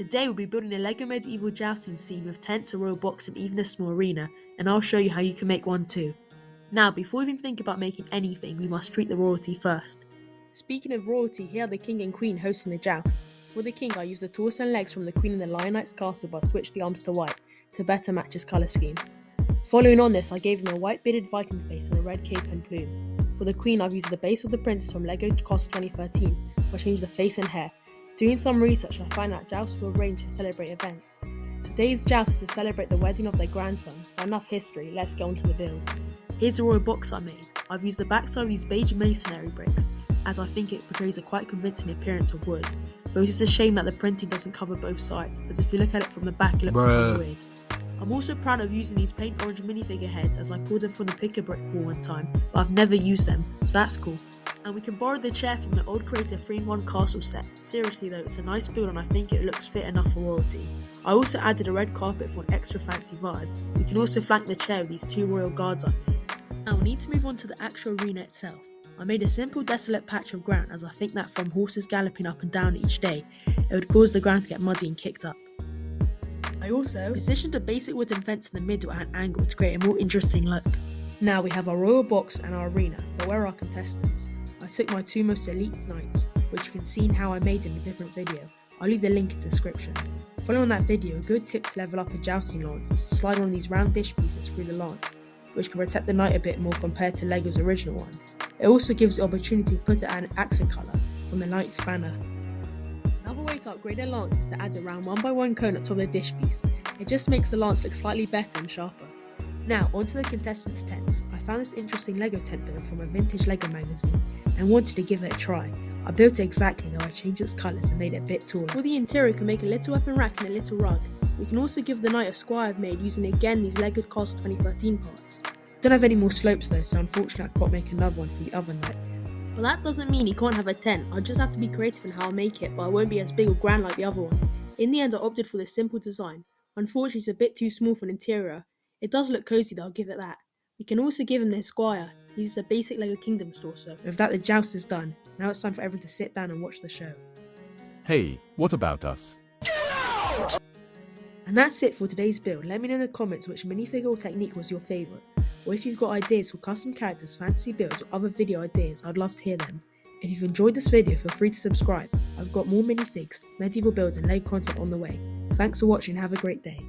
Today we'll be building a LEGO medieval jousting scene with tents, a royal box and even a small arena, and I'll show you how you can make one too. Now before we even think about making anything, we must treat the royalty first. Speaking of royalty, here are the king and queen hosting the joust. For the king I used the torso and legs from the queen in the Lion Knight's castle but switched the arms to white to better match his colour scheme. Following on this, I gave him a white bearded Viking face and a red cape and plume. For the queen I've used the base of the princess from LEGO Castle 2013, I changed the face and hair. Doing some research, I found out jousts were arranged to celebrate events. Today's joust is to celebrate the wedding of their grandson. But enough history, let's get on to the build. Here's the royal box I made. I've used the backside of these beige masonry bricks, as I think it portrays a quite convincing appearance of wood. Though it is a shame that the printing doesn't cover both sides, as if you look at it from the back it looks kinda weird. I'm also proud of using these paint orange minifigure heads, as I pulled them from the pick a brick wall one time, but I've never used them, so that's cool. And we can borrow the chair from the old Creator 3-in-1 castle set. Seriously though, it's a nice build and I think it looks fit enough for royalty. I also added a red carpet for an extra fancy vibe. You can also flank the chair with these two royal guards I made. Now we need to move on to the actual arena itself. I made a simple desolate patch of ground, as I think that from horses galloping up and down each day, it would cause the ground to get muddy and kicked up. I also positioned a basic wooden fence in the middle at an angle to create a more interesting look. Now we have our royal box and our arena, but where are our contestants? I took my two most elite knights, which you can see how I made in a different video. I'll leave the link in the description. Following that video, a good tip to level up a jousting lance is to slide one of these round dish pieces through the lance, which can protect the knight a bit more compared to LEGO's original one. It also gives the opportunity to put it at an accent colour from the knight's banner. Another way to upgrade a lance is to add a round 1x1 cone on top of the dish piece. It just makes the lance look slightly better and sharper. Now onto the contestants' tents. I found this interesting LEGO tent build from a vintage LEGO magazine and wanted to give it a try. I built it exactly, though I changed its colours and made it a bit taller. For the interior, we can make a little weapon rack and a little rug. We can also give the knight a squire I've made using again these LEGO Castle 2013 parts. Don't have any more slopes though, so unfortunately I can't make another one for the other knight. But that doesn't mean he can't have a tent. I just have to be creative in how I make it, but it won't be as big or grand like the other one. In the end I opted for this simple design. Unfortunately it's a bit too small for an interior. It does look cozy though, I'll give it that. We can also give him the squire. He uses a basic LEGO Kingdom store, so with that the joust is done. Now it's time for everyone to sit down and watch the show. Hey, what about us? And that's it for today's build. Let me know in the comments which minifigure or technique was your favourite. Or if you've got ideas for custom characters, fantasy builds or other video ideas, I'd love to hear them. If you've enjoyed this video, feel free to subscribe. I've got more minifigs, medieval builds and LEGO content on the way. Thanks for watching and have a great day.